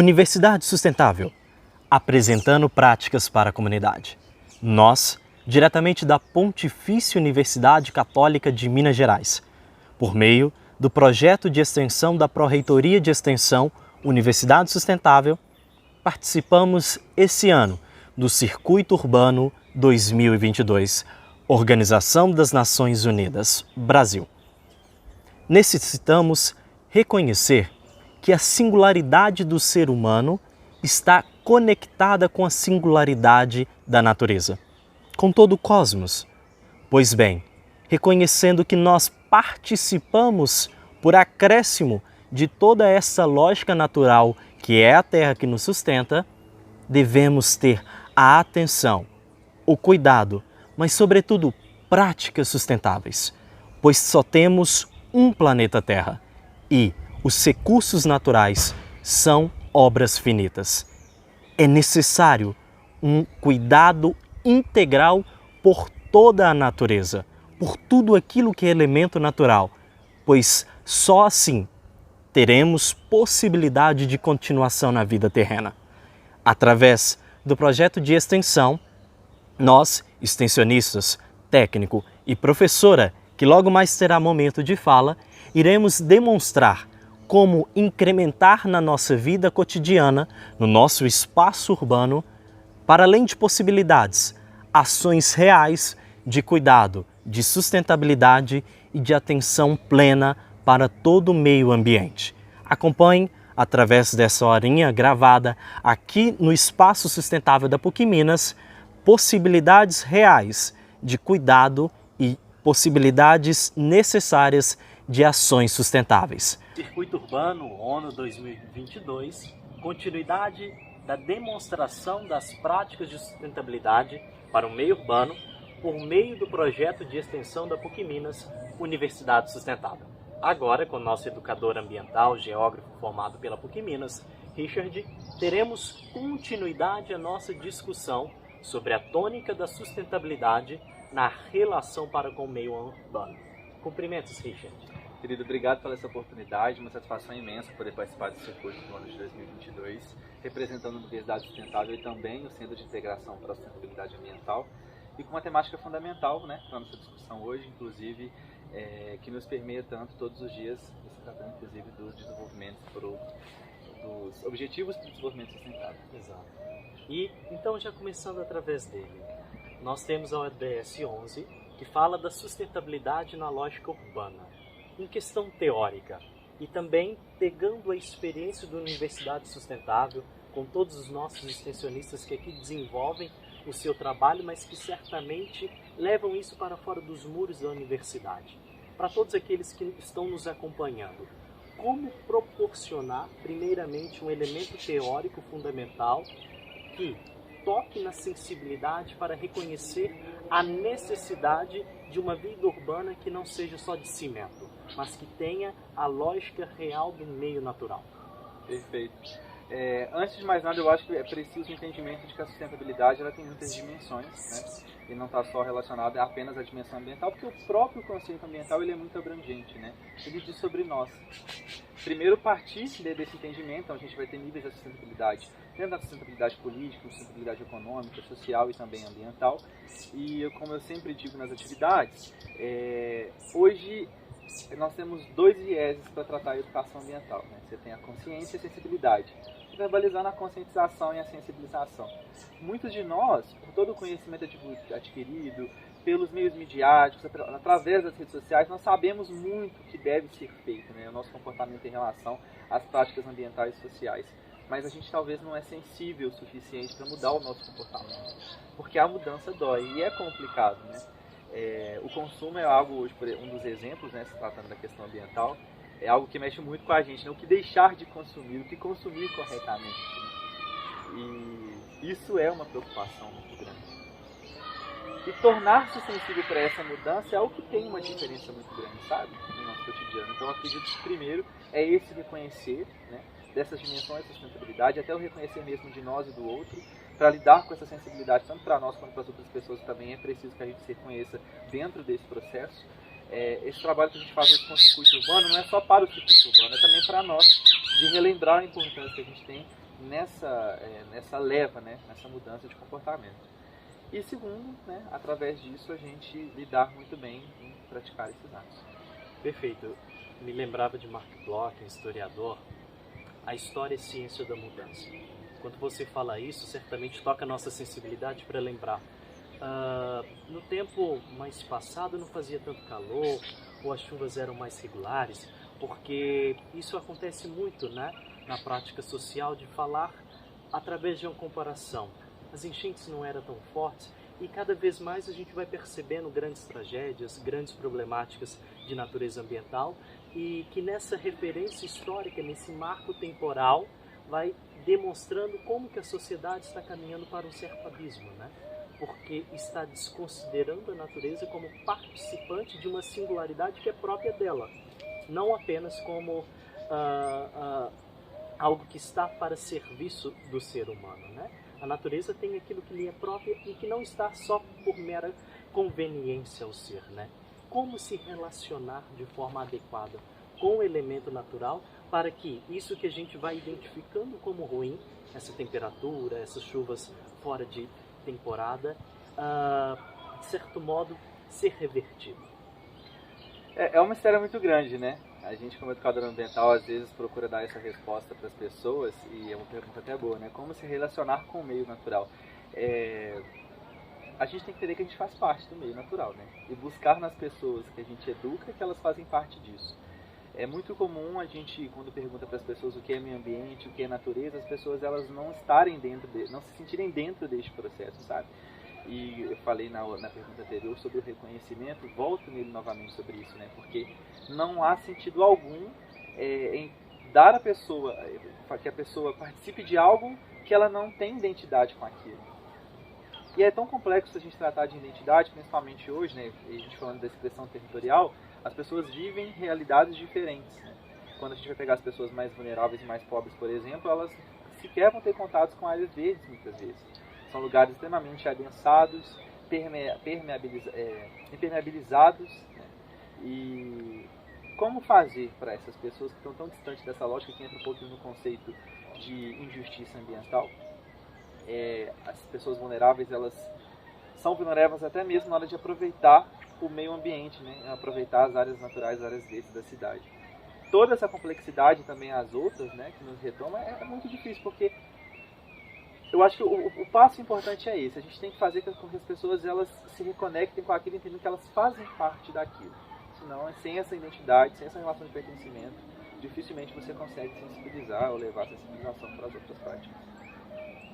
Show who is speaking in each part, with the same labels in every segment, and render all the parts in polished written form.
Speaker 1: Universidade Sustentável, apresentando práticas para a comunidade. Nós, diretamente da Pontifícia Universidade Católica de Minas Gerais, por meio do projeto de extensão da Pró-Reitoria de Extensão Universidade Sustentável, participamos esse ano do Circuito Urbano 2022, Organização das Nações Unidas, Brasil. Necessitamos reconhecer que a singularidade do ser humano está conectada com a singularidade da natureza, com todo o cosmos. Pois bem, reconhecendo que nós participamos por acréscimo de toda essa lógica natural que é a Terra que nos sustenta, devemos ter a atenção, o cuidado, mas sobretudo práticas sustentáveis, pois só temos um planeta Terra e os recursos naturais são obras finitas. É necessário um cuidado integral por toda a natureza, por tudo aquilo que é elemento natural, pois só assim teremos possibilidade de continuação na vida terrena. Através do projeto de extensão, nós, extensionistas, técnico e professora, que logo mais terá momento de fala, iremos demonstrar como incrementar na nossa vida cotidiana, no nosso espaço urbano, para além de possibilidades, ações reais de cuidado, de sustentabilidade e de atenção plena para todo o meio ambiente. Acompanhe, através dessa horinha gravada aqui no Espaço Sustentável da PUC Minas, possibilidades reais de cuidado e possibilidades necessárias de ações sustentáveis. Circuito Urbano ONU 2022, continuidade da demonstração das práticas de sustentabilidade para o meio urbano por meio do projeto de extensão da PUC Minas, Universidade Sustentável. Agora, com o nosso educador ambiental, geógrafo formado pela PUC Minas, Richard, teremos continuidade à nossa discussão sobre a tônica da sustentabilidade na relação para com o meio urbano. Cumprimentos, Richard.
Speaker 2: Querido, obrigado pela essa oportunidade, uma satisfação imensa poder participar do Circuito do ano de 2022, representando a Universidade Sustentável e também o Centro de Integração para a Sustentabilidade Ambiental, e com uma temática fundamental, para a nossa discussão hoje, inclusive, que nos permeia tanto todos os dias, se tratando inclusive do desenvolvimento, dos Objetivos de Desenvolvimento Sustentável.
Speaker 1: Exato. E então, já começando através dele, nós temos a ODS 11, que fala da sustentabilidade na lógica urbana, em questão teórica, e também pegando a experiência da Universidade Sustentável, com todos os nossos extensionistas que aqui desenvolvem o seu trabalho, mas que certamente levam isso para fora dos muros da universidade. Para todos aqueles que estão nos acompanhando, como proporcionar, primeiramente, um elemento teórico fundamental que toque na sensibilidade para reconhecer a necessidade de uma vida urbana que não seja só de cimento, mas que tenha a lógica real do meio natural.
Speaker 2: Perfeito. Antes de mais nada, eu acho que é preciso o entendimento de que a sustentabilidade ela tem muitas dimensões, né? E não está só relacionada apenas à dimensão ambiental, porque o próprio conceito ambiental ele é muito abrangente, né? Ele diz sobre nós. Primeiro, partir desse entendimento, então a gente vai ter níveis de sustentabilidade, dentro da sustentabilidade política, sustentabilidade econômica, social e também ambiental. E como eu sempre digo nas atividades, hoje nós temos dois vieses para tratar a educação ambiental, né? Você tem a consciência e a sensibilidade, verbalizando a conscientização e a sensibilização. Muitos de nós, por todo o conhecimento adquirido, pelos meios midiáticos, através das redes sociais, nós sabemos muito o que deve ser feito, né? O nosso comportamento em relação às práticas ambientais e sociais. Mas a gente talvez não é sensível o suficiente para mudar o nosso comportamento, porque a mudança dói e é complicado, né? O consumo é algo, hoje, um dos exemplos, né, se tratando da questão ambiental, é algo que mexe muito com a gente, né? O que deixar de consumir, o que consumir corretamente. E isso é uma preocupação muito grande. E tornar-se sensível para essa mudança é algo que tem uma diferença muito grande, sabe? No nosso cotidiano. Então, eu acredito que primeiro é esse reconhecer, né, dessas dimensões de sustentabilidade, até o reconhecer mesmo de nós e do outro. Para lidar com essa sensibilidade, tanto para nós quanto para as outras pessoas também, é preciso que a gente se reconheça dentro desse processo. Esse trabalho que a gente faz com o circuito urbano não é só para o circuito urbano, é também para nós, de relembrar a importância que a gente tem nessa leva, né, nessa mudança de comportamento. E segundo, né, através disso a gente lidar muito bem em praticar esses atos.
Speaker 1: Perfeito. Me lembrava de Mark Bloch, um historiador. A história é ciência da mudança. Quando você fala isso, certamente toca a nossa sensibilidade para lembrar. No tempo mais passado não fazia tanto calor, ou as chuvas eram mais regulares, porque isso acontece muito, né, na prática social, de falar através de uma comparação. As enchentes não eram tão fortes e cada vez mais a gente vai percebendo grandes tragédias, grandes problemáticas de natureza ambiental e que nessa referência histórica, nesse marco temporal, vai demonstrando como que a sociedade está caminhando para um certo abismo, né? Porque está desconsiderando a natureza como participante de uma singularidade que é própria dela, não apenas como algo que está para serviço do ser humano, né? A natureza tem aquilo que lhe é próprio e que não está só por mera conveniência ao ser, né? Como se relacionar de forma adequada com o elemento natural para que isso que a gente vai identificando como ruim, essa temperatura, essas chuvas fora de temporada, de certo modo, ser revertido?
Speaker 2: É uma história muito grande, né? A gente, como educador ambiental, às vezes procura dar essa resposta para as pessoas, e é uma pergunta até boa, né? Como se relacionar com o meio natural? A gente tem que entender que a gente faz parte do meio natural, né? E buscar nas pessoas que a gente educa que elas fazem parte disso. É muito comum a gente, quando pergunta para as pessoas o que é meio ambiente, o que é natureza, as pessoas elas não estarem não se sentirem dentro deste processo, sabe? E eu falei na pergunta anterior sobre o reconhecimento, volto nele novamente sobre isso, né? Porque não há sentido algum em dar à pessoa, que a pessoa participe de algo que ela não tem identidade com aquilo. E é tão complexo a gente tratar de identidade, principalmente hoje, né? A gente falando da expressão territorial, as pessoas vivem realidades diferentes, né? Quando a gente vai pegar as pessoas mais vulneráveis e mais pobres, por exemplo, elas sequer vão ter contatos com áreas verdes, muitas vezes. São lugares extremamente adensados, impermeabilizados, né? E como fazer para essas pessoas que estão tão distantes dessa lógica, que entra um pouquinho no conceito de injustiça ambiental? As pessoas vulneráveis, elas são vulneráveis até mesmo na hora de aproveitar o meio ambiente, né? Aproveitar as áreas naturais, as áreas verdes da cidade. Toda essa complexidade também as outras, né, que nos retoma, é muito difícil, porque eu acho que o passo importante é esse. A gente tem que fazer com que as pessoas elas se reconectem com aquilo, entendendo que elas fazem parte daquilo. Senão, sem essa identidade, sem essa relação de pertencimento, dificilmente você consegue sensibilizar ou levar a sensibilização para as outras práticas.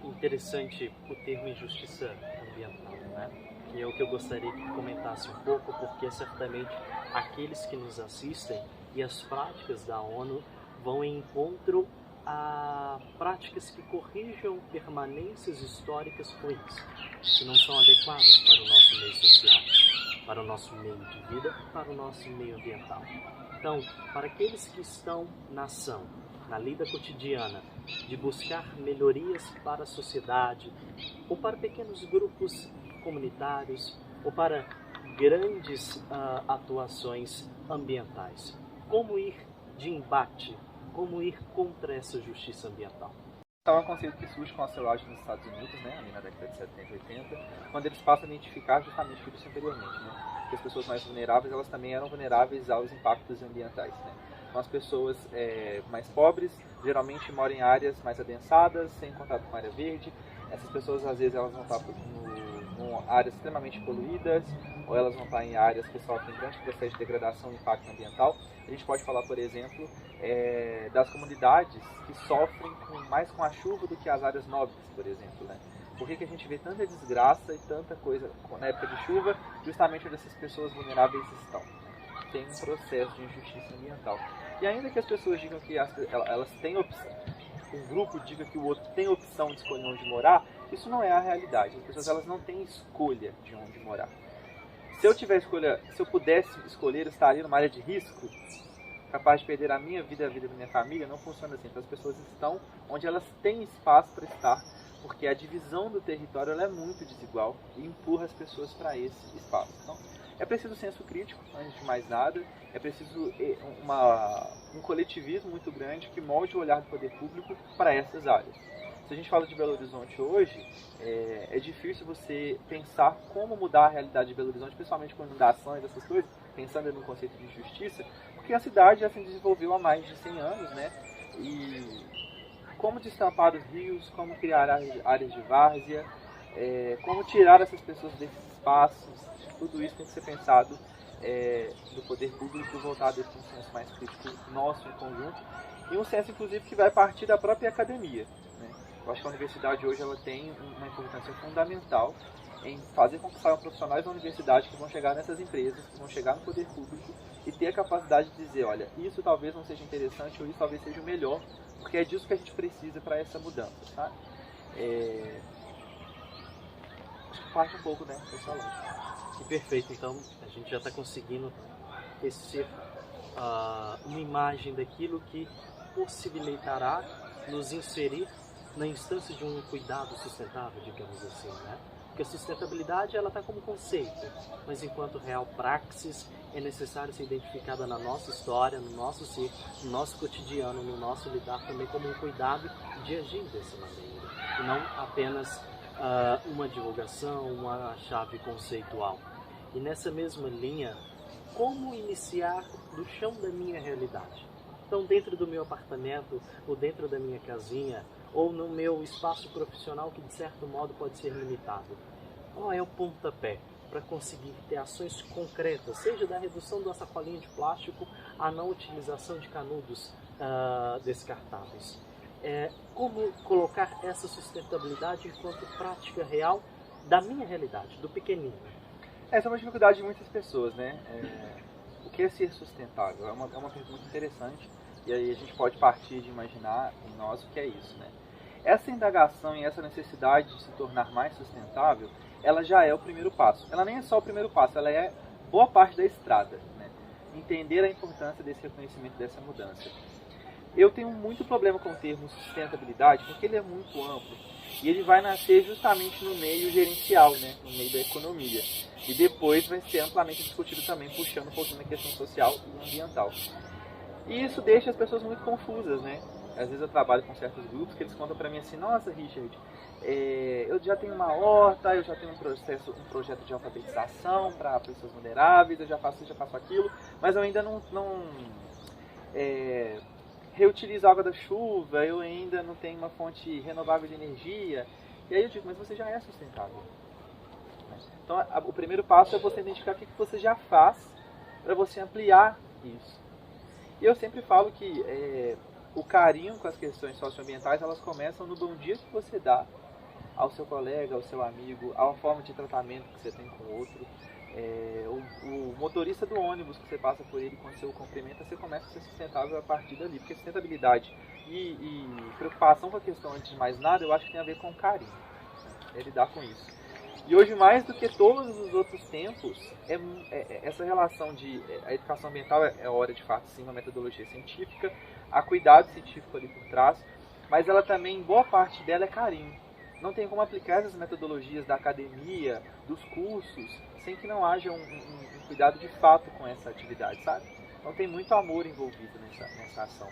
Speaker 1: Interessante o termo injustiça ambiental, né? Que é o que eu gostaria que comentasse um pouco, porque certamente aqueles que nos assistem e as práticas da ONU vão em encontro a práticas que corrijam permanências históricas ruins, que não são adequadas para o nosso meio social, para o nosso meio de vida, para o nosso meio ambiental. Então, para aqueles que estão na ação, na lida cotidiana, de buscar melhorias para a sociedade, ou para pequenos grupos comunitários, ou para grandes atuações ambientais, como ir de embate, como ir contra essa justiça ambiental?
Speaker 2: É um conceito que surge com a selagem nos Estados Unidos, né, ali na década de 70 e 80, quando eles passam a identificar justamente o que eu disse anteriormente, né, que as pessoas mais vulneráveis, elas também eram vulneráveis aos impactos ambientais, né. Então as pessoas mais pobres geralmente moram em áreas mais adensadas, sem contato com a área verde. Essas pessoas às vezes elas vão estar em áreas extremamente poluídas, ou elas vão estar em áreas que sofrem grande processo de degradação e impacto ambiental. A gente pode falar, por exemplo, das comunidades que sofrem mais com a chuva do que as áreas nobres, por exemplo, né? Por que a gente vê tanta desgraça e tanta coisa na época de chuva, justamente onde essas pessoas vulneráveis estão? Tem um processo de injustiça ambiental. E ainda que as pessoas digam que elas têm opção, um grupo diga que o outro tem opção de escolher onde morar, isso não é a realidade. As pessoas elas não têm escolha de onde morar. Se eu pudesse escolher, eu estaria numa área de risco, capaz de perder a minha vida e a vida da minha família. Não funciona assim. Então as pessoas estão onde elas têm espaço para estar, porque a divisão do território ela é muito desigual e empurra as pessoas para esse espaço. Então, É preciso senso crítico, antes de mais nada. É preciso um coletivismo muito grande que molde o olhar do poder público para essas áreas. Se a gente fala de Belo Horizonte hoje, é difícil você pensar como mudar a realidade de Belo Horizonte, principalmente com inundações, essas coisas, pensando no conceito de justiça, porque a cidade já se desenvolveu há mais de 100 anos, né? E como destampar os rios, como criar áreas de várzea, como tirar essas pessoas desses espaços, tudo isso tem que ser pensado do poder público voltado a um senso mais crítico nosso em conjunto, e um senso, inclusive, que vai partir da própria academia. Né? Eu acho que a universidade hoje ela tem uma importância fundamental em fazer com que saiam profissionais da universidade que vão chegar nessas empresas, que vão chegar no poder público e ter a capacidade de dizer, olha, isso talvez não seja interessante ou isso talvez seja o melhor, porque é disso que a gente precisa para essa mudança. Tá? Acho que parte um pouco, né, dessa lógica.
Speaker 1: Que perfeito, então a gente já está conseguindo tecer uma imagem daquilo que possibilitará nos inserir na instância de um cuidado sustentável, digamos assim, né? Porque a sustentabilidade ela está como conceito, mas enquanto real praxis é necessário ser identificada na nossa história, no nosso ser, no nosso cotidiano, no nosso lidar também como um cuidado de agir dessa maneira, e não apenas uma divulgação, uma chave conceitual. E nessa mesma linha, como iniciar do chão da minha realidade? Então, dentro do meu apartamento, ou dentro da minha casinha, ou no meu espaço profissional que, de certo modo, pode ser limitado. Qual é o pontapé para conseguir ter ações concretas, seja da redução da sacolinha de plástico à não utilização de canudos descartáveis? Como colocar essa sustentabilidade enquanto prática real da minha realidade, do pequenino?
Speaker 2: Essa é uma dificuldade de muitas pessoas, né? O que é ser sustentável? É uma pergunta interessante, e aí a gente pode partir de imaginar em nós o que é isso, né? Essa indagação e essa necessidade de se tornar mais sustentável, ela já é o primeiro passo. Ela nem é só o primeiro passo, ela é boa parte da estrada, né? Entender a importância desse reconhecimento, dessa mudança. Eu tenho muito problema com o termo sustentabilidade, porque ele é muito amplo, e ele vai nascer justamente no meio gerencial, né? No meio da economia. E depois vai ser amplamente discutido também, puxando um pouquinho na questão social e ambiental. E isso deixa as pessoas muito confusas, né? Às vezes eu trabalho com certos grupos que eles contam pra mim assim, nossa, Richard, eu já tenho uma horta, eu já tenho um projeto de alfabetização para pessoas vulneráveis, eu já faço isso, já faço aquilo, mas eu ainda não reutilizo a água da chuva, eu ainda não tenho uma fonte renovável de energia. E aí eu digo, mas você já é sustentável. Então o primeiro passo é você identificar o que você já faz para você ampliar isso. E eu sempre falo que o carinho com as questões socioambientais, elas começam no bom dia que você dá ao seu colega, ao seu amigo, à forma de tratamento que você tem com o outro. O motorista do ônibus que você passa por ele, quando você o cumprimenta, você começa a ser sustentável a partir dali. Porque sustentabilidade e preocupação com a questão, antes de mais nada, eu acho que tem a ver com carinho. É lidar com isso. E hoje, mais do que todos os outros tempos, essa relação de... A educação ambiental é hora, de fato, sim, uma metodologia científica, há cuidado científico ali por trás, mas ela também, boa parte dela é carinho. Não tem como aplicar essas metodologias da academia, dos cursos, sem que não haja um cuidado de fato com essa atividade, sabe? Então tem muito amor envolvido nessa ação.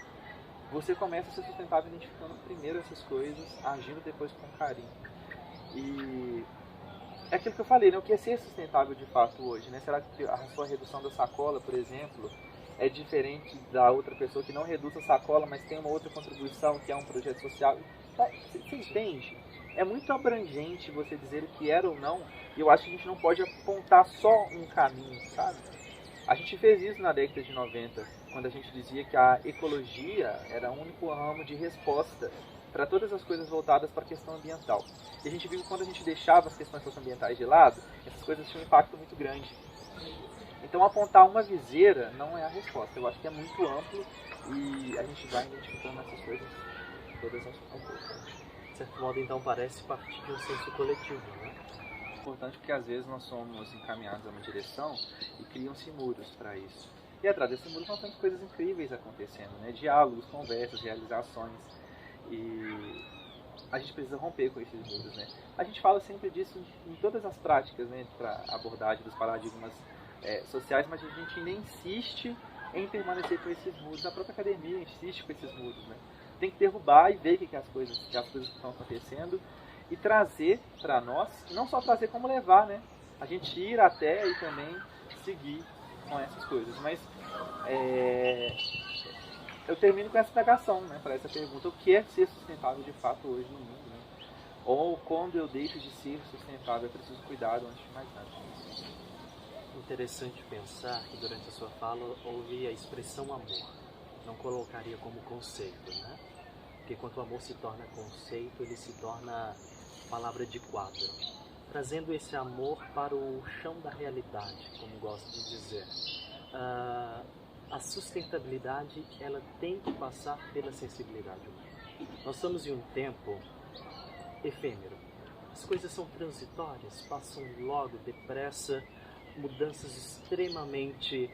Speaker 2: Você começa a ser sustentável identificando primeiro essas coisas, agindo depois com carinho. E é aquilo que eu falei, né? O que é ser sustentável de fato hoje, né? Será que a sua redução da sacola, por exemplo, é diferente da outra pessoa que não reduz a sacola, mas tem uma outra contribuição, que é um projeto social? Você entende? É muito abrangente você dizer o que era ou não, e eu acho que a gente não pode apontar só um caminho, sabe? A gente fez isso na década de 90, quando a gente dizia que a ecologia era o único ramo de resposta para todas as coisas voltadas para a questão ambiental. E a gente viu que quando a gente deixava as questões socioambientais de lado, essas coisas tinham um impacto muito grande. Então apontar uma viseira não é a resposta. Eu acho que é muito amplo e a gente vai identificando essas coisas todas aos poucos.
Speaker 1: De certo modo, então, parece partir de um senso coletivo, né?
Speaker 2: É importante porque às vezes nós somos encaminhados a uma direção e criam-se muros para isso. E atrás desse muro nós temos coisas incríveis acontecendo, né? Diálogos, conversas, realizações. E a gente precisa romper com esses muros, né? A gente fala sempre disso em todas as práticas, né? Para abordagem dos paradigmas sociais, mas a gente ainda insiste em permanecer com esses muros. A própria academia insiste com esses muros, né? Tem que derrubar e ver que as coisas que estão acontecendo e trazer para nós, e não só trazer como levar, né? A gente ir até e também seguir com essas coisas. Mas eu termino com essa indagação, né, para essa pergunta: o que é ser sustentável de fato hoje no mundo, né? Ou quando eu deixo de ser sustentável, eu preciso cuidar antes de mais nada.
Speaker 1: Interessante pensar que durante a sua fala houve a expressão amor. Não colocaria como conceito, né? Porque quando o amor se torna conceito, ele se torna palavra de quadro, trazendo esse amor para o chão da realidade, como gosto de dizer. A sustentabilidade, ela tem que passar pela sensibilidade humana. Nós estamos em um tempo efêmero. As coisas são transitórias, passam logo, depressa, mudanças extremamente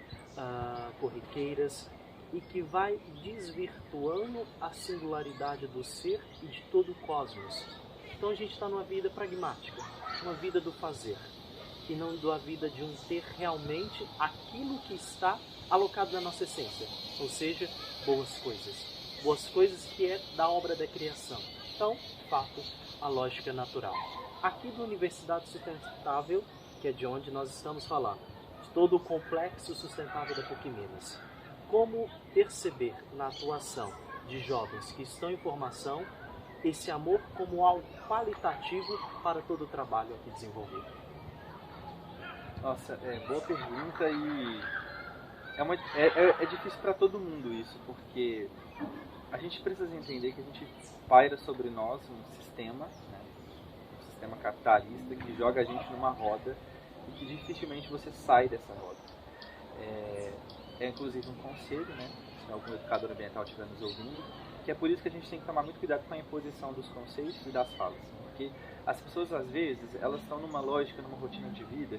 Speaker 1: corriqueiras e que vai desvirtuando a singularidade do ser e de todo o cosmos. Então a gente está numa vida pragmática, uma vida do fazer, e não da vida de um ter realmente aquilo que está alocado na nossa essência, ou seja, boas coisas que é da obra da criação. Então, de fato, a lógica natural. Aqui da Universidade Sustentável, que é de onde nós estamos falando, de todo o complexo sustentável da PUC Minas. Como perceber na atuação de jovens que estão em formação esse amor como algo qualitativo para todo o trabalho aqui desenvolvido?
Speaker 2: Nossa, boa pergunta, e é difícil para todo mundo isso, porque a gente precisa entender que a gente paira sobre nós um sistema, né, um sistema capitalista que joga a gente numa roda e que dificilmente você sai dessa roda. É inclusive um conselho, né, se algum educador ambiental estiver nos ouvindo, que é por isso que a gente tem que tomar muito cuidado com a imposição dos conceitos e das falas, porque as pessoas às vezes elas estão numa lógica, numa rotina de vida,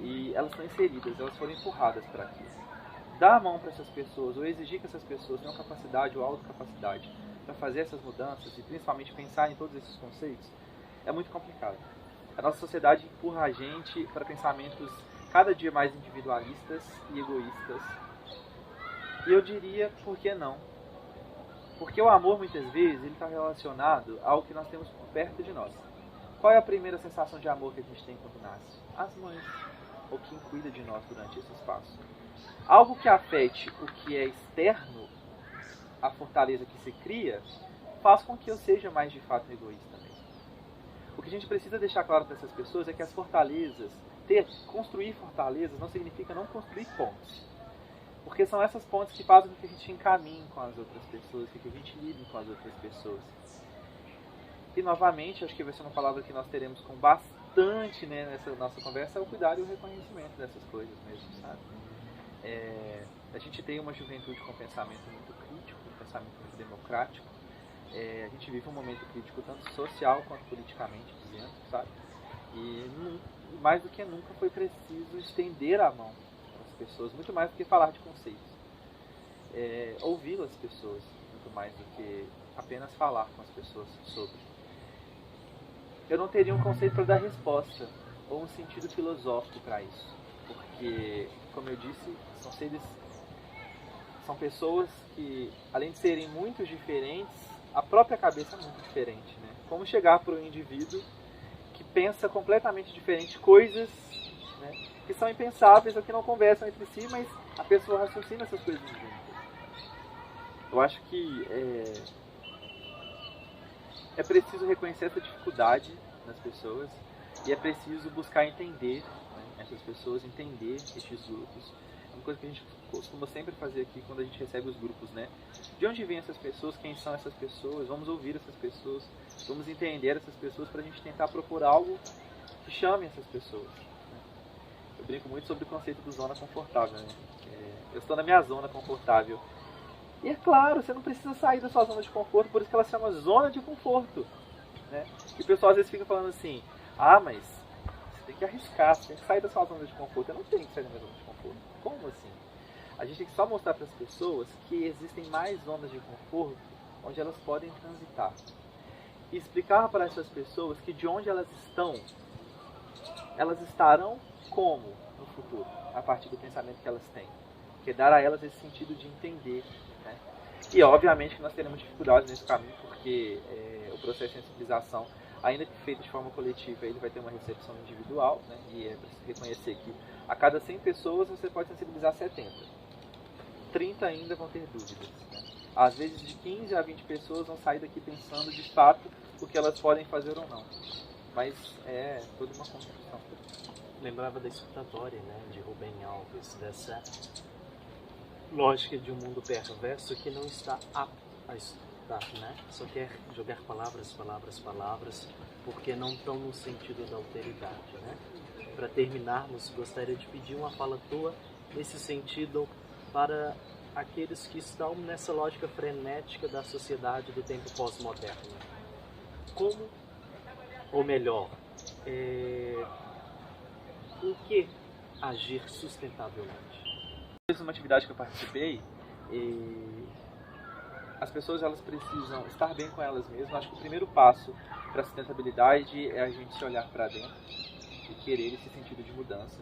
Speaker 2: e elas estão inseridas, elas foram empurradas para aquilo. Dar a mão para essas pessoas, ou exigir que essas pessoas tenham capacidade ou autocapacidade para fazer essas mudanças, e principalmente pensar em todos esses conceitos, é muito complicado. A nossa sociedade empurra a gente para pensamentos cada dia mais individualistas e egoístas. E eu diria, por que não? Porque o amor, muitas vezes, ele está relacionado ao que nós temos por perto de nós. Qual é a primeira sensação de amor que a gente tem quando nasce? As mães, ou quem cuida de nós durante esse espaço. Algo que afete o que é externo, a fortaleza que se cria, faz com que eu seja mais de fato egoísta mesmo. O que a gente precisa deixar claro para essas pessoas é que as fortalezas, construir fortalezas não significa não construir pontes. Porque são essas pontes que fazem com que a gente encaminhe com as outras pessoas, que a gente lide com as outras pessoas. E novamente, acho que vai ser uma palavra que nós teremos com bastante, né, nessa nossa conversa, é o cuidado e o reconhecimento dessas coisas mesmo, sabe? A gente tem uma juventude com pensamento muito crítico, um pensamento muito democrático. A gente vive um momento crítico tanto social quanto politicamente dizendo, sabe? E mais do que nunca foi preciso estender a mão para as pessoas, muito mais do que falar de conceitos. Ouvir as pessoas, muito mais do que apenas falar com as pessoas sobre. Eu não teria um conceito para dar resposta, ou um sentido filosófico para isso. Porque, como eu disse, são pessoas que, além de serem muito diferentes, a própria cabeça é muito diferente, né? Como chegar para o indivíduo que pensa completamente diferente coisas, né, que são impensáveis ou que não conversam entre si, mas a pessoa raciocina essas coisas juntas. Eu acho que é preciso reconhecer essa dificuldade nas pessoas e é preciso buscar entender, né, essas pessoas, entender estes grupos. É uma coisa que a gente costuma sempre fazer aqui quando a gente recebe os grupos, né? De onde vêm essas pessoas, quem são essas pessoas, vamos ouvir essas pessoas, vamos entender essas pessoas para a gente tentar propor algo que chame essas pessoas. Né? Eu brinco muito sobre o conceito de zona confortável, né? Eu estou na minha zona confortável. E é claro, você não precisa sair da sua zona de conforto, por isso que ela se chama zona de conforto. Né? E o pessoal às vezes fica falando assim, mas você tem que arriscar, você tem que sair da sua zona de conforto. Eu não tenho que sair da minha zona de conforto. Como assim? A gente tem que só mostrar para as pessoas que existem mais zonas de conforto onde elas podem transitar. E explicar para essas pessoas que de onde elas estão, elas estarão como? no futuro, a partir do pensamento que elas têm. Que dar a elas esse sentido de entender, né? E obviamente que nós teremos dificuldades nesse caminho, porque o processo de sensibilização, ainda que feito de forma coletiva, ele vai ter uma recepção individual, né? E é preciso reconhecer que a cada 100 pessoas você pode sensibilizar 70. 30 ainda vão ter dúvidas, né? Às vezes de 15 a 20 pessoas vão sair daqui pensando de fato o que elas podem fazer ou não. Mas é toda uma construção.
Speaker 1: Lembrava da escutatória, né, de Rubem Alves, dessa lógica de um mundo perverso que não está apto a escutar, né? Só quer jogar palavras, porque não estão no sentido da alteridade, né? Para terminarmos, gostaria de pedir uma fala tua nesse sentido para aqueles que estão nessa lógica frenética da sociedade do tempo pós-moderno. Como, ou melhor, em que agir sustentavelmente?
Speaker 2: Uma atividade que eu participei, as pessoas elas precisam estar bem com elas mesmas. Acho que o primeiro passo para a sustentabilidade é a gente se olhar para dentro e querer esse sentido de mudança,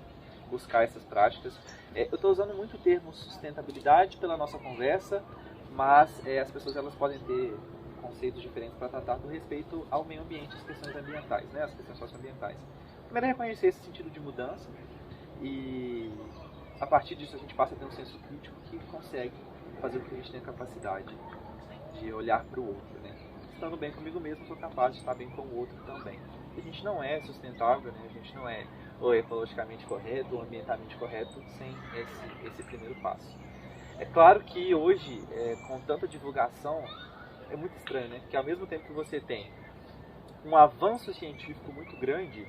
Speaker 2: buscar essas práticas. Eu estou usando muito o termo sustentabilidade pela nossa conversa, mas as pessoas elas podem ter conceitos diferentes para tratar do respeito ao meio ambiente, as questões ambientais, né, as questões socioambientais. Primeiro é reconhecer esse sentido de mudança e a partir disso a gente passa a ter um senso crítico que consegue fazer o que a gente tem a capacidade de olhar para o outro, né? Estando bem comigo mesmo, sou capaz de estar bem com o outro também. A gente não é sustentável, né? A gente não é ou ecologicamente correto ou ambientalmente correto sem esse primeiro passo. É claro que hoje, com tanta divulgação, é muito estranho, né? Porque ao mesmo tempo que você tem um avanço científico muito grande,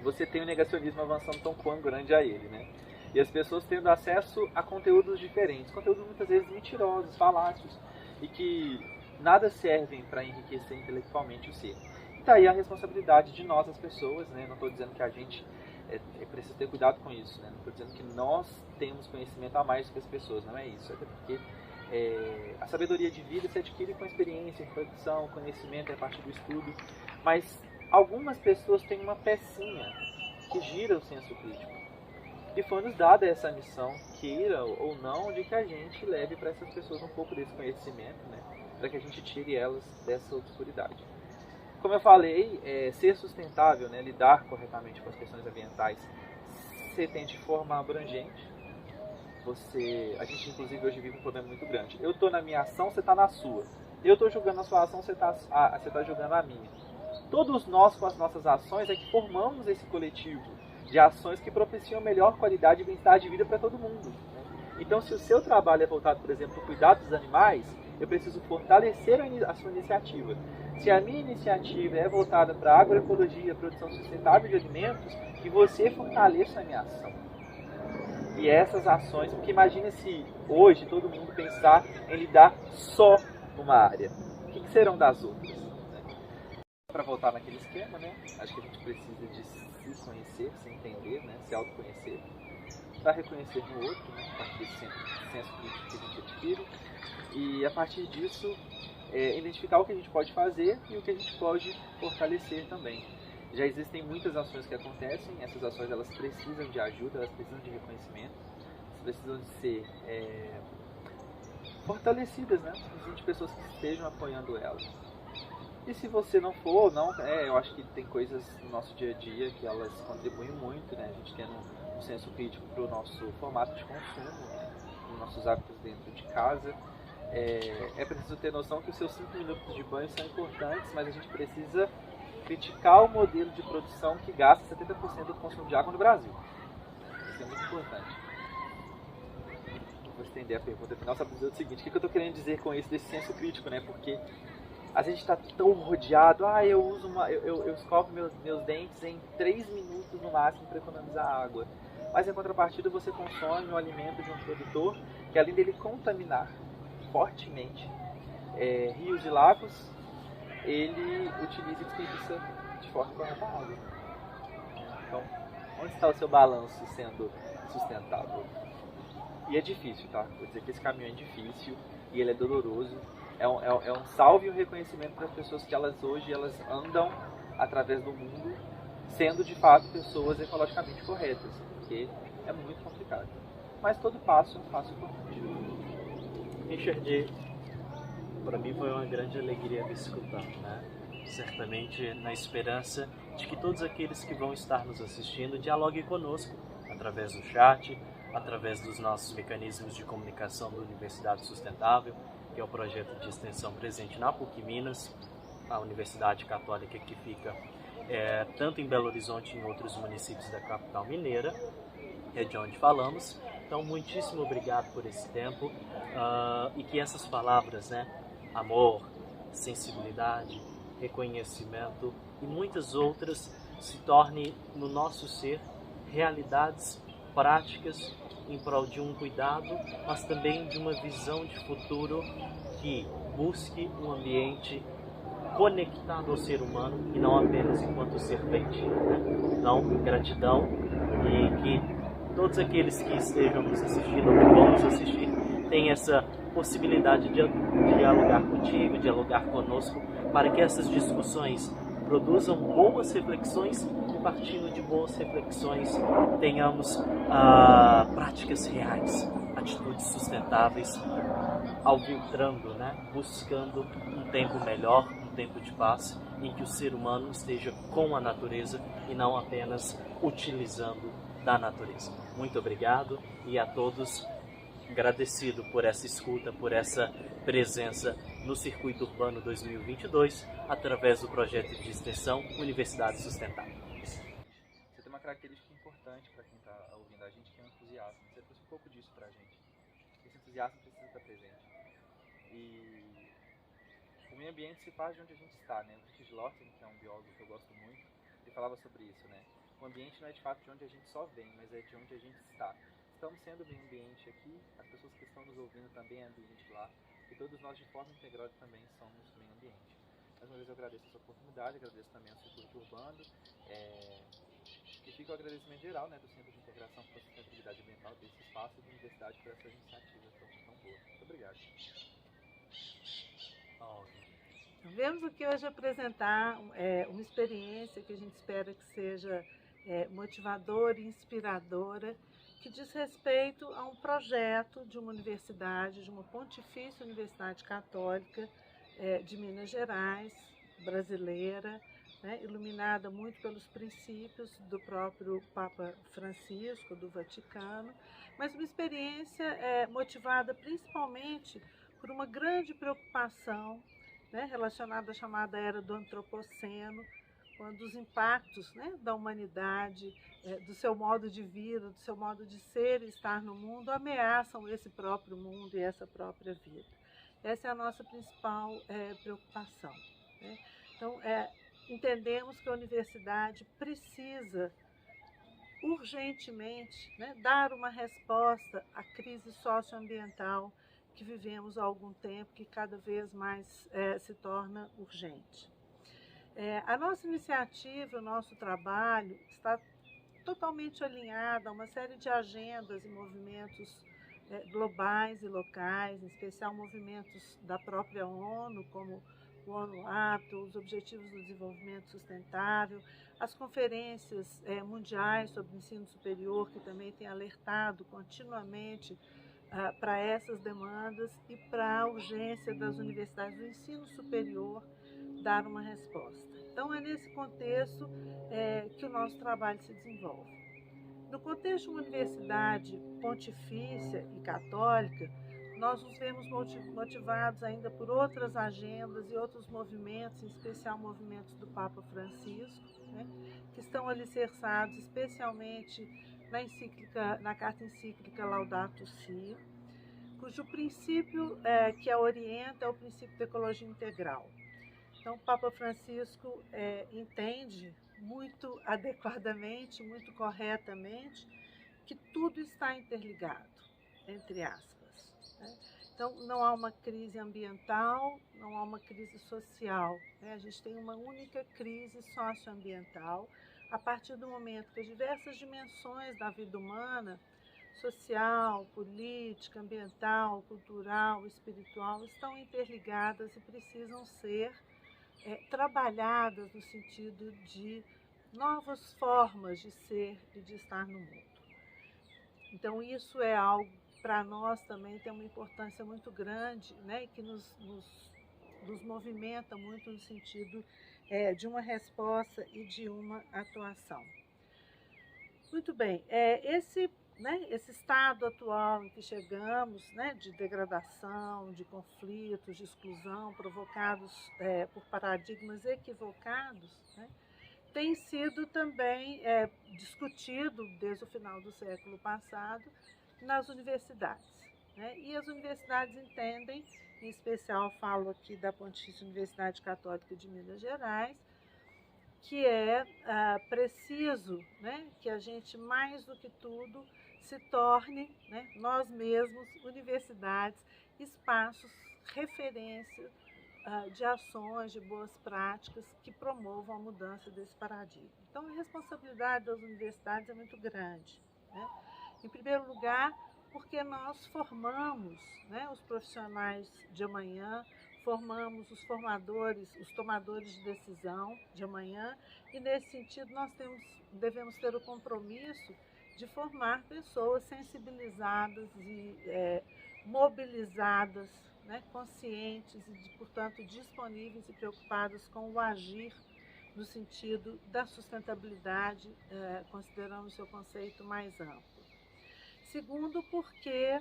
Speaker 2: você tem o negacionismo avançando tão quão grande a ele, né? E as pessoas tendo acesso a conteúdos diferentes, conteúdos muitas vezes mentirosos, falácios, e que nada servem para enriquecer intelectualmente o ser. E tá aí a responsabilidade de nós, as pessoas, né? Não estou dizendo que a gente precisa ter cuidado com isso, né? Não estou dizendo que nós temos conhecimento a mais do que as pessoas, não é isso. Até porque a sabedoria de vida se adquire com experiência, reflexão, conhecimento, a partir do estudo. Mas algumas pessoas têm uma pecinha que gira o senso crítico. E foi nos dada essa missão, queira ou não, de que a gente leve para essas pessoas um pouco desse conhecimento, né? Para que a gente tire elas dessa obscuridade. Como eu falei, ser sustentável, né? Lidar corretamente com as questões ambientais, você tem de forma abrangente. A gente inclusive hoje vive um problema muito grande. Eu estou na minha ação, você está na sua. Eu estou julgando a sua ação, você está julgando a minha. Todos nós, com as nossas ações, é que formamos esse coletivo de ações que propiciam melhor qualidade e bem-estar de vida para todo mundo, né? Então, se o seu trabalho é voltado, por exemplo, para o cuidado dos animais, eu preciso fortalecer a sua iniciativa. Se a minha iniciativa é voltada para a agroecologia, produção sustentável de alimentos, que você fortaleça a minha ação. E essas ações, porque imagine se hoje todo mundo pensar em lidar só numa área. O que serão das outras? Para voltar naquele esquema, né? Acho que a gente precisa de se conhecer, se entender, né? Se autoconhecer, para reconhecer no outro, né? A partir desse senso crítico que a gente adquire, e a partir disso identificar o que a gente pode fazer e o que a gente pode fortalecer também. Já existem muitas ações que acontecem, essas ações elas precisam de ajuda, elas precisam de reconhecimento, elas precisam de ser fortalecidas, né? Precisam de pessoas que estejam apoiando elas. E se você não for, eu acho que tem coisas no nosso dia a dia que elas contribuem muito, né? A gente tendo um senso crítico para o nosso formato de consumo, né? Os nossos hábitos dentro de casa. É preciso ter noção que os seus 5 minutos de banho são importantes, mas a gente precisa criticar o modelo de produção que gasta 70% do consumo de água no Brasil. Isso é muito importante. Vou estender a pergunta final, só para dizer o seguinte: o que eu estou querendo dizer com isso desse senso crítico, né? Porque a gente está tão rodeado, eu escovo meus dentes em 3 minutos no máximo para economizar água. Mas em contrapartida você consome o alimento de um produtor que, além dele contaminar fortemente rios e lagos, ele utiliza e desperdiça de forma correta a água. Então, onde está o seu balanço sendo sustentável? E é difícil, tá? Vou dizer que esse caminho é difícil e ele é doloroso. É um salve e um reconhecimento para as pessoas que hoje andam através do mundo, sendo de fato pessoas ecologicamente corretas. porque é muito complicado. Mas todo passo é um passo importante.
Speaker 1: Richard, para mim foi uma grande alegria me escutar, né? Certamente na esperança de que todos aqueles que vão estar nos assistindo dialoguem conosco através do chat, através dos nossos mecanismos de comunicação da Universidade Sustentável, que é o projeto de extensão presente na PUC Minas, a Universidade Católica que fica tanto em Belo Horizonte e em outros municípios da capital mineira, é de onde falamos. Então, muitíssimo obrigado por esse tempo e que essas palavras, né, amor, sensibilidade, reconhecimento e muitas outras se tornem no nosso ser realidades práticas em prol de um cuidado, mas também de uma visão de futuro que busque um ambiente conectado ao ser humano e não apenas enquanto serpente, né? Então, gratidão e que todos aqueles que estejam nos assistindo ou que vão nos assistir tenham essa possibilidade de dialogar contigo, dialogar conosco, para que essas discussões produzam boas reflexões e, partindo de boas reflexões, tenhamos práticas reais, atitudes sustentáveis, alviltrando, né? Buscando um tempo melhor, um tempo de paz, em que o ser humano esteja com a natureza e não apenas utilizando da natureza. Muito obrigado e a todos agradecido por essa escuta, por essa presença no Circuito Urbano 2022, através do projeto de extensão Universidade Sustentável.
Speaker 2: Você tem uma característica importante para quem está ouvindo a gente, que é o entusiasmo. Você trouxe um pouco disso para a gente. Esse entusiasmo precisa estar presente. E o meio ambiente se faz de onde a gente está, né? O Richard Lawson, que é um biólogo que eu gosto muito, ele falava sobre isso, né? O ambiente não é de fato de onde a gente só vem, mas é de onde a gente está. Estamos sendo meio ambiente aqui, as pessoas que estão nos ouvindo também é ambiente lá, e todos nós de forma integrada também somos meio ambiente. Mais uma vez eu agradeço essa oportunidade, agradeço também ao Circuito Urbano, e fica o agradecimento geral, né, do Centro de Integração para a Sustentabilidade Ambiental, desse espaço e da Universidade por essa iniciativa tão boa. Muito obrigado.
Speaker 3: Vemos aqui hoje apresentar uma experiência que a gente espera que seja motivadora e inspiradora, que diz respeito a um projeto de uma universidade, de uma Pontifícia Universidade Católica de Minas Gerais, brasileira, né, iluminada muito pelos princípios do próprio Papa Francisco, do Vaticano, mas uma experiência motivada principalmente por uma grande preocupação, né, relacionada à chamada era do Antropoceno, quando os impactos, né, da humanidade, do seu modo de vida, do seu modo de ser e estar no mundo, ameaçam esse próprio mundo e essa própria vida. Essa é a nossa principal preocupação, né? Então, entendemos que a universidade precisa urgentemente, né, dar uma resposta à crise socioambiental que vivemos há algum tempo, que cada vez mais se torna urgente. A nossa iniciativa, o nosso trabalho está totalmente alinhado a uma série de agendas e movimentos globais e locais, em especial movimentos da própria ONU, como o ONU Apto, os Objetivos do Desenvolvimento Sustentável, as conferências mundiais sobre ensino superior, que também têm alertado continuamente para essas demandas e para a urgência das universidades do ensino superior dar uma resposta. Então, é nesse contexto que o nosso trabalho se desenvolve. No contexto de uma universidade pontifícia e católica, nós nos vemos motivados ainda por outras agendas e outros movimentos, em especial movimentos do Papa Francisco, né, que estão alicerçados especialmente na carta encíclica Laudato Si, cujo princípio que a orienta é o princípio da ecologia integral. Então, o Papa Francisco entende muito adequadamente, muito corretamente, que tudo está interligado, entre aspas, né? Então, não há uma crise ambiental, não há uma crise social, né? A gente tem uma única crise socioambiental, a partir do momento que as diversas dimensões da vida humana, social, política, ambiental, cultural, espiritual, estão interligadas e precisam ser trabalhadas no sentido de novas formas de ser e de estar no mundo. Então isso é algo para nós também tem uma importância muito grande, né, e que nos movimenta muito no sentido de uma resposta e de uma atuação. Muito bem, esse estado atual em que chegamos, né, de degradação, de conflitos, de exclusão provocados por paradigmas equivocados, né, tem sido também discutido desde o final do século passado nas universidades. Né? E as universidades entendem, em especial falo aqui da Pontifícia Universidade Católica de Minas Gerais, que é preciso, né, que a gente, mais do que tudo, se torne, né, nós mesmos, universidades, espaços, referência de ações, de boas práticas que promovam a mudança desse paradigma. Então, a responsabilidade das universidades é muito grande. Né? Em primeiro lugar, porque nós formamos, né, os profissionais de amanhã, formamos os formadores, os tomadores de decisão de amanhã, e nesse sentido nós devemos ter o compromisso de formar pessoas sensibilizadas e mobilizadas, né, conscientes e, portanto, disponíveis e preocupadas com o agir no sentido da sustentabilidade, considerando o seu conceito mais amplo. Segundo, porque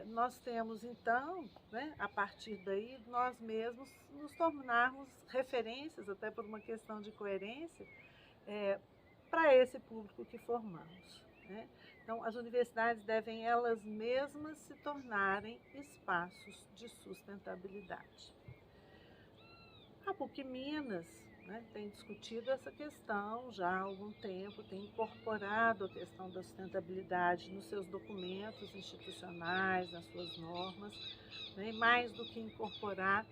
Speaker 3: nós temos, então, né, a partir daí, nós mesmos nos tornarmos referências, até por uma questão de coerência, para esse público que formamos. Né? Então, as universidades devem elas mesmas se tornarem espaços de sustentabilidade. A PUC Minas, né, tem discutido essa questão já há algum tempo, tem incorporado a questão da sustentabilidade nos seus documentos institucionais, nas suas normas, né, e mais do que incorporar,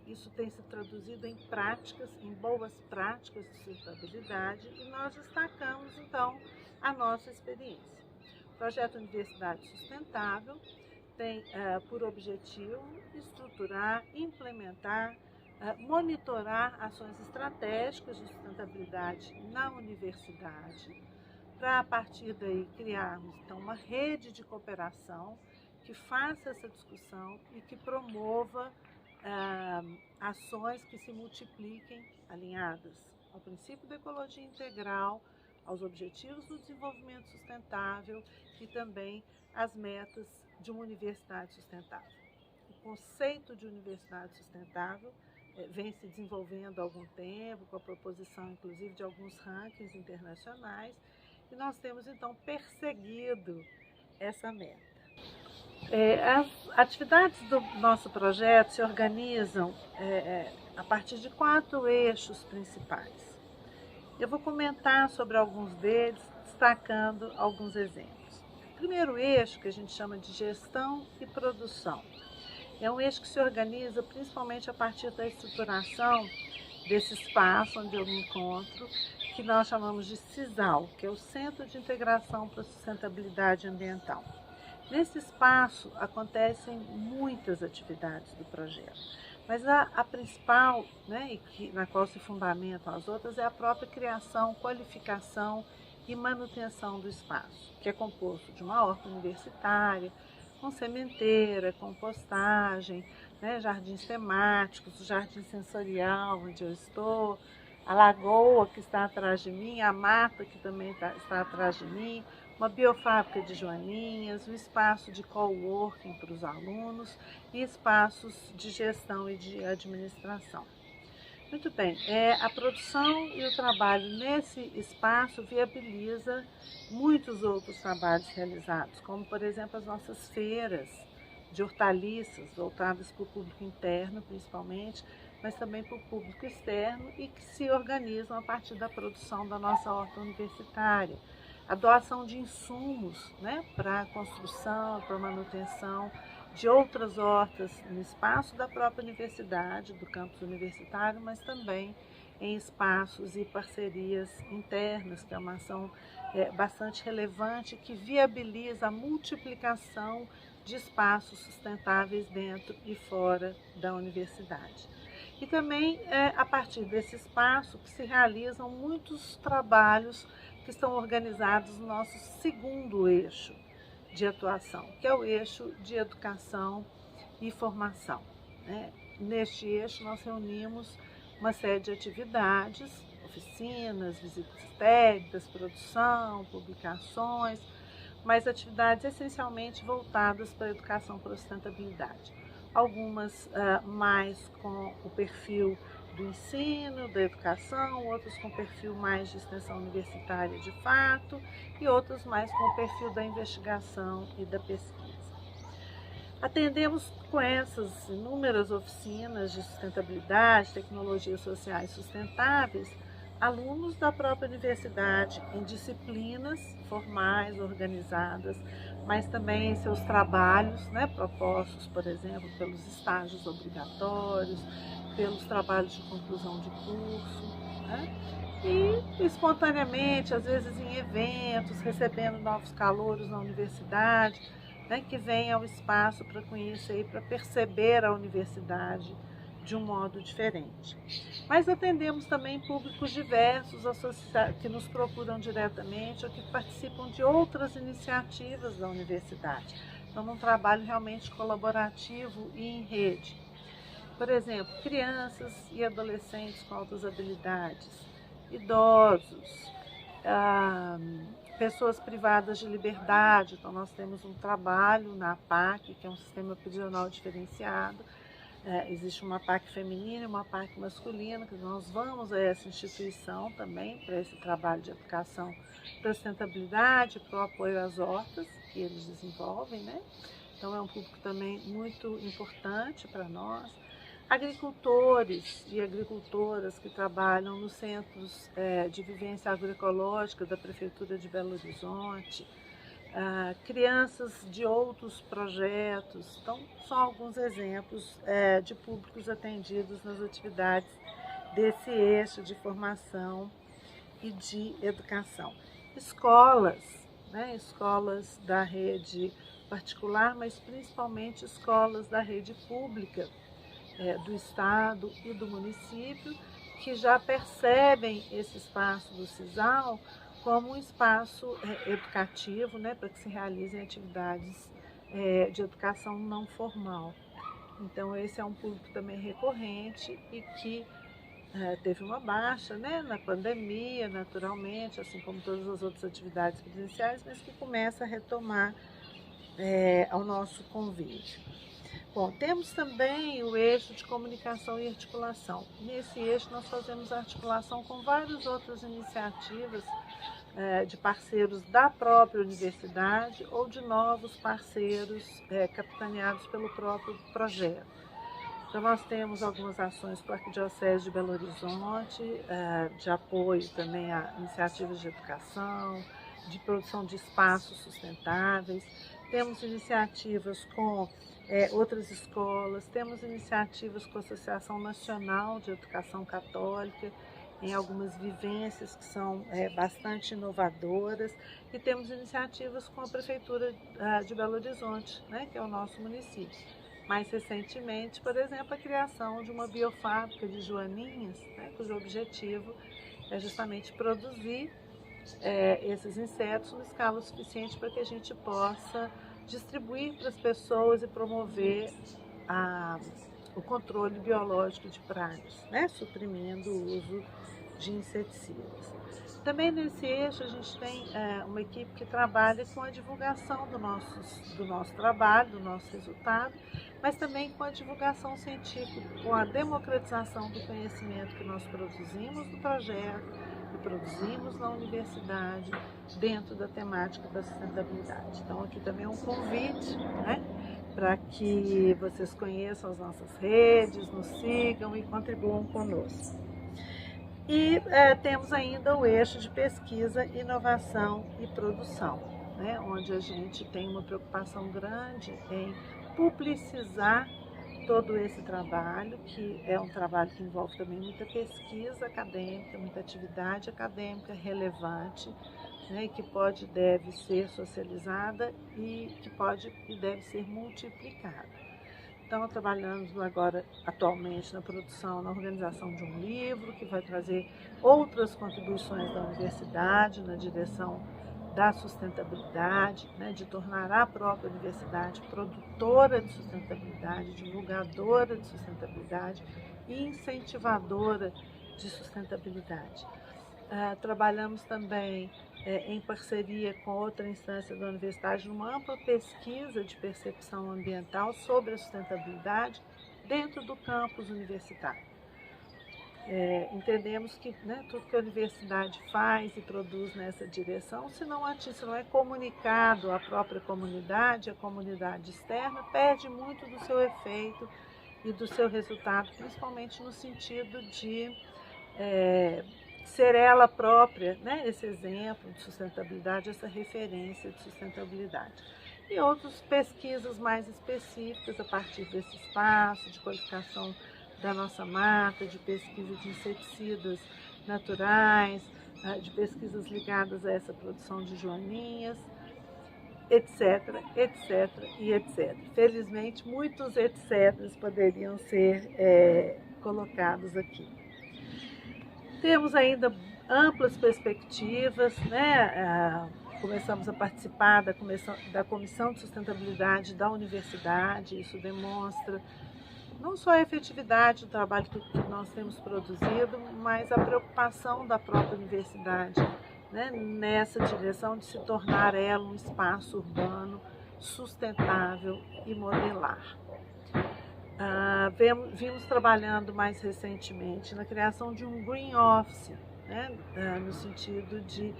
Speaker 3: isso tem se traduzido em práticas, em boas práticas de sustentabilidade, e nós destacamos, então, a nossa experiência. O projeto Universidade Sustentável tem por objetivo estruturar, implementar, monitorar ações estratégicas de sustentabilidade na universidade, para a partir daí criarmos então uma rede de cooperação que faça essa discussão e que promova ações que se multipliquem alinhadas ao princípio da ecologia integral, aos objetivos do desenvolvimento sustentável e também às metas de uma universidade sustentável. O conceito de universidade sustentável vem se desenvolvendo há algum tempo, com a proposição, inclusive, de alguns rankings internacionais, e nós temos, então, perseguido essa meta. As atividades do nosso projeto se organizam a partir de 4 eixos principais. Eu vou comentar sobre alguns deles, destacando alguns exemplos. O primeiro eixo, que a gente chama de gestão e produção, é um eixo que se organiza principalmente a partir da estruturação desse espaço onde eu me encontro, que nós chamamos de CISAL, que é o Centro de Integração para a Sustentabilidade Ambiental. Nesse espaço acontecem muitas atividades do projeto, mas a principal, né, na qual se fundamentam as outras, é a própria criação, qualificação e manutenção do espaço, que é composto de uma horta universitária, com sementeira, compostagem, né, jardins temáticos, o jardim sensorial onde eu estou, a lagoa que está atrás de mim, a mata que também está atrás de mim, uma biofábrica de joaninhas, um espaço de coworking para os alunos e espaços de gestão e de administração. Muito bem, a produção e o trabalho nesse espaço viabiliza muitos outros trabalhos realizados, como, por exemplo, as nossas feiras de hortaliças, voltadas para o público interno, principalmente, mas também para o público externo e que se organizam a partir da produção da nossa horta universitária. A doação de insumos, né, para a construção, para a manutenção de outras hortas no espaço da própria universidade, do campus universitário, mas também em espaços e parcerias internas, que é uma ação bastante relevante, que viabiliza a multiplicação de espaços sustentáveis dentro e fora da universidade. E também a partir desse espaço que se realizam muitos trabalhos que estão organizados no nosso segundo eixo de atuação, que é o eixo de educação e formação, né? Neste eixo nós reunimos uma série de atividades, oficinas, visitas técnicas, produção, publicações, mas atividades essencialmente voltadas para a educação para a sustentabilidade. Algumas mais com o perfil do ensino, da educação, outras com perfil mais de extensão universitária de fato e outras mais com o perfil da investigação e da pesquisa. Atendemos com essas inúmeras oficinas de sustentabilidade, tecnologias sociais sustentáveis, alunos da própria universidade em disciplinas formais, organizadas, mas também em seus trabalhos, né, propostos, por exemplo, pelos estágios obrigatórios, pelos trabalhos de conclusão de curso, né, e espontaneamente, às vezes em eventos, recebendo novos calouros na universidade, né, que vêm ao espaço para conhecer e para perceber a universidade de um modo diferente. Mas atendemos também públicos diversos que nos procuram diretamente ou que participam de outras iniciativas da universidade. Então, um trabalho realmente colaborativo e em rede. Por exemplo, crianças e adolescentes com altas habilidades, idosos, pessoas privadas de liberdade. Então, nós temos um trabalho na APAC, que é um sistema prisional diferenciado. Existe uma APAC feminina e uma APAC masculina, que nós vamos a essa instituição também para esse trabalho de educação para a sustentabilidade, para o apoio às hortas que eles desenvolvem, né? Então é um público também muito importante para nós. Agricultores e agricultoras que trabalham nos centros de vivência agroecológica da Prefeitura de Belo Horizonte, crianças de outros projetos. Então, são alguns exemplos de públicos atendidos nas atividades desse eixo de formação e de educação. Escolas, né? Escolas da rede particular, mas principalmente escolas da rede pública do Estado e do município, que já percebem esse espaço do CISAL como um espaço educativo, né, para que se realizem atividades de educação não formal. Então, esse é um público também recorrente e que teve uma baixa, né, na pandemia, naturalmente, assim como todas as outras atividades presenciais, mas que começa a retomar ao nosso convite. Bom, temos também o eixo de comunicação e articulação. Nesse eixo nós fazemos articulação com várias outras iniciativas de parceiros da própria universidade ou de novos parceiros capitaneados pelo próprio projeto. Então nós temos algumas ações com a Arquidiocese de Belo Horizonte, de apoio também a iniciativas de educação, de produção de espaços sustentáveis. Temos iniciativas com outras escolas, temos iniciativas com a Associação Nacional de Educação Católica, em algumas vivências que são bastante inovadoras, e temos iniciativas com a Prefeitura de Belo Horizonte, né, que é o nosso município. Mais recentemente, por exemplo, a criação de uma biofábrica de joaninhas, né, cujo objetivo é justamente produzir esses insetos numa escala suficiente para que a gente possa distribuir para as pessoas e promover o controle biológico de pragas, né, suprimindo o uso de inseticidas. Também nesse eixo a gente tem uma equipe que trabalha com a divulgação do nosso trabalho, do nosso resultado, mas também com a divulgação científica, com a democratização do conhecimento que nós produzimos no projeto, que produzimos na universidade, dentro da temática da sustentabilidade. Então aqui também é um convite, né, para que vocês conheçam as nossas redes, nos sigam e contribuam conosco. E temos ainda o eixo de pesquisa, inovação e produção, né, onde a gente tem uma preocupação grande em publicizar todo esse trabalho, que é um trabalho que envolve também muita pesquisa acadêmica, muita atividade acadêmica relevante, né, que pode e deve ser socializada e que pode e deve ser multiplicada. Estamos trabalhando agora, atualmente, na produção, na organização de um livro que vai trazer outras contribuições da universidade na direção da sustentabilidade, né, de tornar a própria universidade produtora de sustentabilidade, divulgadora de sustentabilidade e incentivadora de sustentabilidade. Trabalhamos também em parceria com outra instância da universidade numa ampla pesquisa de percepção ambiental sobre a sustentabilidade dentro do campus universitário. Entendemos que, né, tudo que a universidade faz e produz nessa direção, se não é comunicado à própria comunidade, à comunidade externa, perde muito do seu efeito e do seu resultado, principalmente no sentido de ser ela própria, né, esse exemplo de sustentabilidade, essa referência de sustentabilidade. E outras pesquisas mais específicas a partir desse espaço de qualificação da nossa mata, de pesquisa de inseticidas naturais, de pesquisas ligadas a essa produção de joaninhas, etc, etc e etc. Felizmente, muitos etc poderiam ser colocados aqui. Temos ainda amplas perspectivas, né? Começamos a participar da Comissão de Sustentabilidade da Universidade, isso demonstra não só a efetividade do trabalho que nós temos produzido, mas a preocupação da própria universidade, né, nessa direção de se tornar ela um espaço urbano sustentável e modelar. Vimos trabalhando mais recentemente na criação de um Green Office, né, no sentido de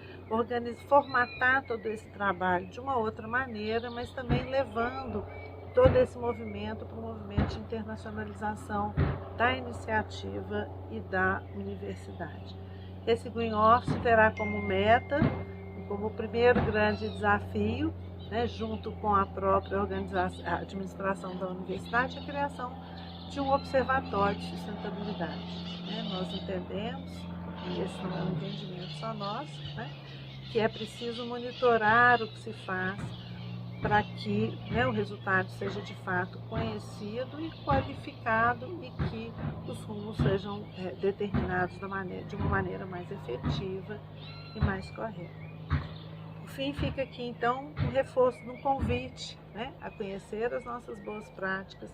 Speaker 3: formatar todo esse trabalho de uma outra maneira, mas também levando todo esse movimento para o movimento de internacionalização da iniciativa e da universidade. Esse Green Office terá como meta, como primeiro grande desafio, né, junto com a própria administração da universidade, a criação de um observatório de sustentabilidade. Né? Nós entendemos, e esse não é um entendimento só nosso, né, que é preciso monitorar o que se faz para que, né, o resultado seja de fato conhecido e qualificado e que os rumos sejam determinados de uma maneira mais efetiva e mais correta. Por fim, fica aqui então um reforço de um convite, né, a conhecer as nossas boas práticas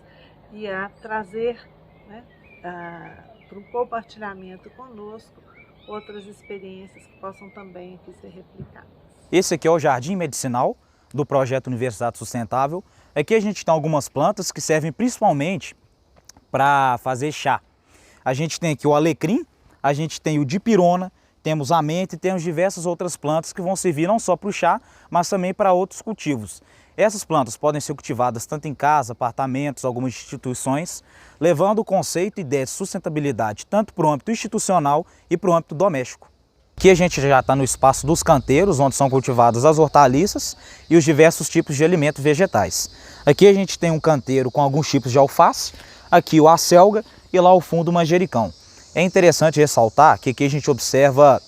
Speaker 3: e a trazer, né, para um compartilhamento conosco outras experiências que possam também aqui ser replicadas.
Speaker 4: Esse aqui é o Jardim Medicinal do projeto Universidade Sustentável. Aqui a gente tem algumas plantas que servem principalmente para fazer chá. A gente tem aqui o alecrim, a gente tem o dipirona, temos a menta e temos diversas outras plantas que vão servir não só para o chá, mas também para outros cultivos. Essas plantas podem ser cultivadas tanto em casa, apartamentos, algumas instituições, levando o conceito e ideia de sustentabilidade tanto para o âmbito institucional e para o âmbito doméstico. Aqui a gente já está no espaço dos canteiros, onde são cultivadas as hortaliças e os diversos tipos de alimentos vegetais. Aqui a gente tem um canteiro com alguns tipos de alface, aqui o acelga e lá ao fundo o manjericão. É interessante ressaltar que aqui a gente observa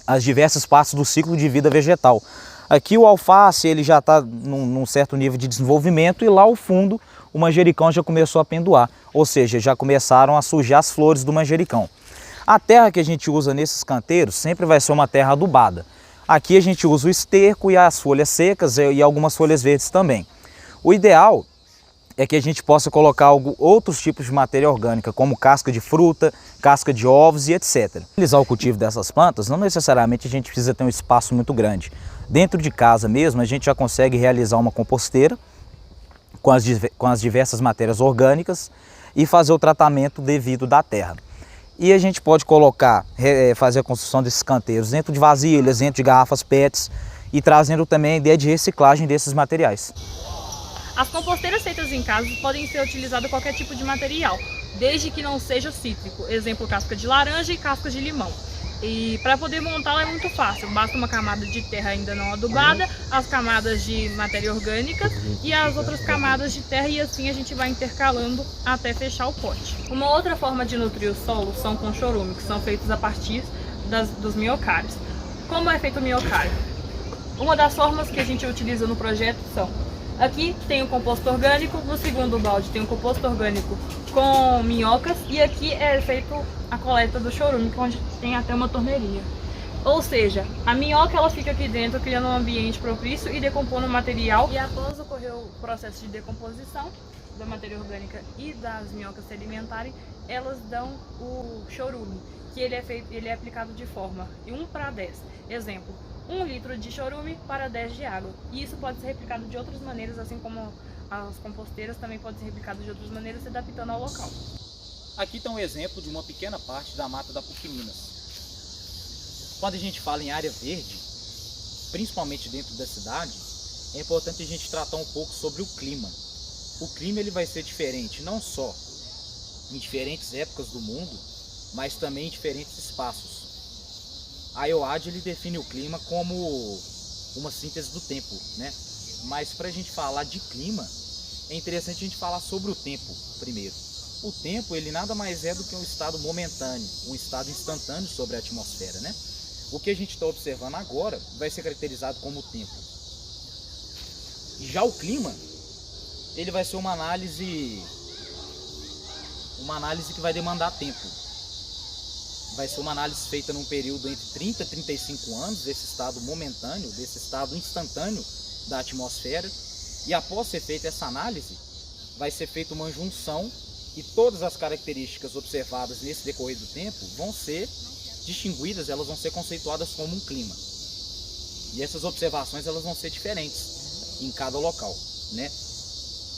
Speaker 4: as diversas partes do ciclo de vida vegetal. Aqui o alface ele já está num certo nível de desenvolvimento e lá ao fundo o manjericão já começou a pendoar, ou seja, já começaram a surgir as flores do manjericão. A terra que a gente usa nesses canteiros sempre vai ser uma terra adubada. Aqui a gente usa o esterco e as folhas secas e algumas folhas verdes também. O ideal é que a gente possa colocar outros tipos de matéria orgânica, como casca de fruta, casca de ovos e etc. Para realizar o cultivo dessas plantas, não necessariamente a gente precisa ter um espaço muito grande. Dentro de casa mesmo, a gente já consegue realizar uma composteira com as diversas matérias orgânicas e fazer o tratamento devido da terra. E a gente pode fazer a construção desses canteiros dentro de vasilhas, dentro de garrafas PETs e trazendo também a ideia de reciclagem desses materiais.
Speaker 5: As composteiras feitas em casa podem ser utilizadas qualquer tipo de material, desde que não seja cítrico, exemplo casca de laranja e casca de limão. E para poder montá-la é muito fácil, basta uma camada de terra ainda não adubada, as camadas de matéria orgânica e as outras camadas de terra, e assim a gente vai intercalando até fechar o pote. Uma outra forma de nutrir o solo são com chorume, que são feitos a partir dos miocários. Como é feito o miocário? Uma das formas que a gente utiliza no projeto são Aqui tem o composto orgânico, no segundo balde tem o composto orgânico com minhocas e aqui é feito a coleta do chorume, onde tem até uma torneirinha. Ou seja, a minhoca ela fica aqui dentro criando um ambiente propício e decompondo o material. E após ocorrer o processo de decomposição da matéria orgânica e das minhocas se alimentarem, elas dão o chorume, que ele é aplicado de forma 1:10. Exemplo, 1 litro de chorume para 10 de água. E isso pode ser replicado de outras maneiras, assim como as composteiras também podem ser replicadas de outras maneiras, se adaptando ao local.
Speaker 4: Aqui está um exemplo de uma pequena parte da mata da PUC Minas. Quando a gente fala em área verde, principalmente dentro da cidade, é importante a gente tratar um pouco sobre o clima. O clima ele vai ser diferente, não só em diferentes épocas do mundo, mas também em diferentes espaços. A IOAD ele define o clima como uma síntese do tempo, né? Mas para a gente falar de clima, é interessante a gente falar sobre o tempo primeiro. O tempo ele nada mais é do que um estado momentâneo, um estado instantâneo sobre a atmosfera, né? O que a gente está observando agora vai ser caracterizado como tempo. Já o clima, ele vai ser uma análise que vai demandar tempo. Vai ser uma análise feita num período entre 30 e 35 anos, desse estado momentâneo, desse estado instantâneo da atmosfera. E após ser feita essa análise, vai ser feita uma junção e todas as características observadas nesse decorrer do tempo vão ser distinguidas, elas vão ser conceituadas como um clima. E essas observações elas vão ser diferentes em cada local, né?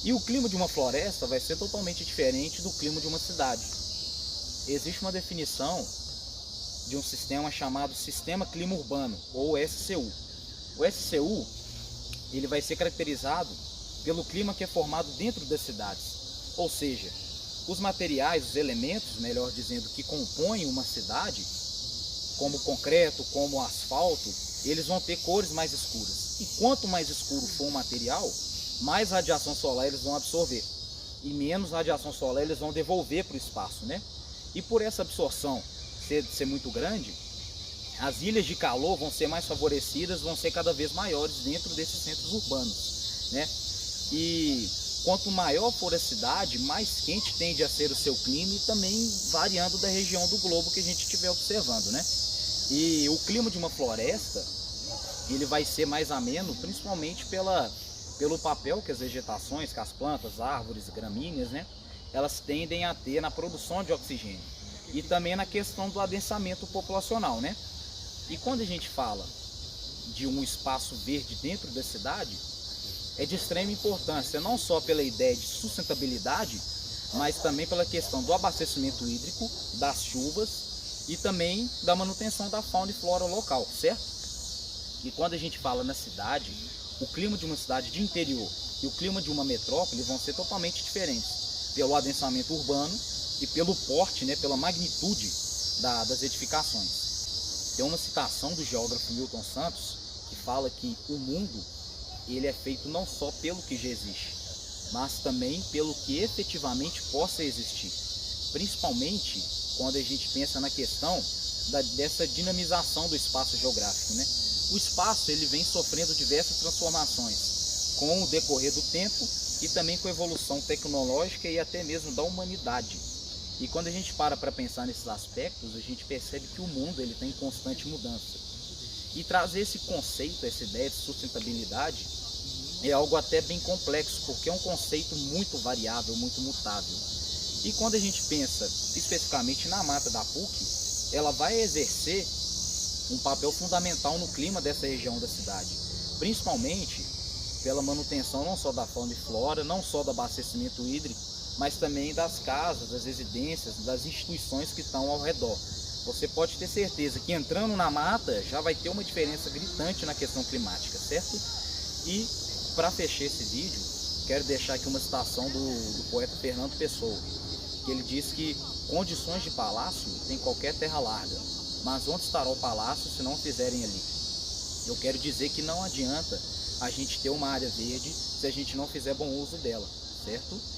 Speaker 4: E o clima de uma floresta vai ser totalmente diferente do clima de uma cidade. Existe uma definição de um sistema chamado Sistema Clima Urbano, ou SCU. O SCU ele vai ser caracterizado pelo clima que é formado dentro das cidades. Ou seja, os materiais, os elementos, melhor dizendo, que compõem uma cidade, como o concreto, como o asfalto, eles vão ter cores mais escuras. E quanto mais escuro for o material, mais radiação solar eles vão absorver. E menos radiação solar eles vão devolver para o espaço, né? E por essa absorção ser muito grande, as ilhas de calor vão ser mais favorecidas, vão ser cada vez maiores dentro desses centros urbanos, né? E quanto maior for a cidade, mais quente tende a ser o seu clima e também variando da região do globo que a gente estiver observando, né? E o clima de uma floresta, ele vai ser mais ameno, principalmente pelo papel que as vegetações, que as plantas, árvores, gramíneas, né? Elas tendem a ter na produção de oxigênio e também na questão do adensamento populacional, né? E quando a gente fala de um espaço verde dentro da cidade, é de extrema importância, não só pela ideia de sustentabilidade, mas também pela questão do abastecimento hídrico, das chuvas e também da manutenção da fauna e flora local, certo? E quando a gente fala na cidade, o clima de uma cidade de interior e o clima de uma metrópole vão ser totalmente diferentes, pelo adensamento urbano e pelo porte, né, pela magnitude das edificações. Tem uma citação do geógrafo Milton Santos que fala que o mundo ele é feito não só pelo que já existe, mas também pelo que efetivamente possa existir, principalmente quando a gente pensa na questão dessa dinamização do espaço geográfico, né? O espaço ele vem sofrendo diversas transformações com o decorrer do tempo e também com a evolução tecnológica e até mesmo da humanidade. E quando a gente para pensar nesses aspectos, a gente percebe que o mundo ele está em constante mudança. E trazer esse conceito, essa ideia de sustentabilidade, é algo até bem complexo, porque é um conceito muito variável, muito mutável. E quando a gente pensa especificamente na mata da PUC, ela vai exercer um papel fundamental no clima dessa região da cidade, principalmente pela manutenção não só da fauna e flora, não só do abastecimento hídrico, mas também das casas, das residências, das instituições que estão ao redor. Você pode ter certeza que entrando na mata já vai ter uma diferença gritante na questão climática, certo? E para fechar esse vídeo, quero deixar aqui uma citação do poeta Fernando Pessoa, que ele diz que condições de palácio tem qualquer terra larga, mas onde estará o palácio se não fizerem ali? Eu quero dizer que não adianta a gente ter uma área verde se a gente não fizer bom uso dela, certo?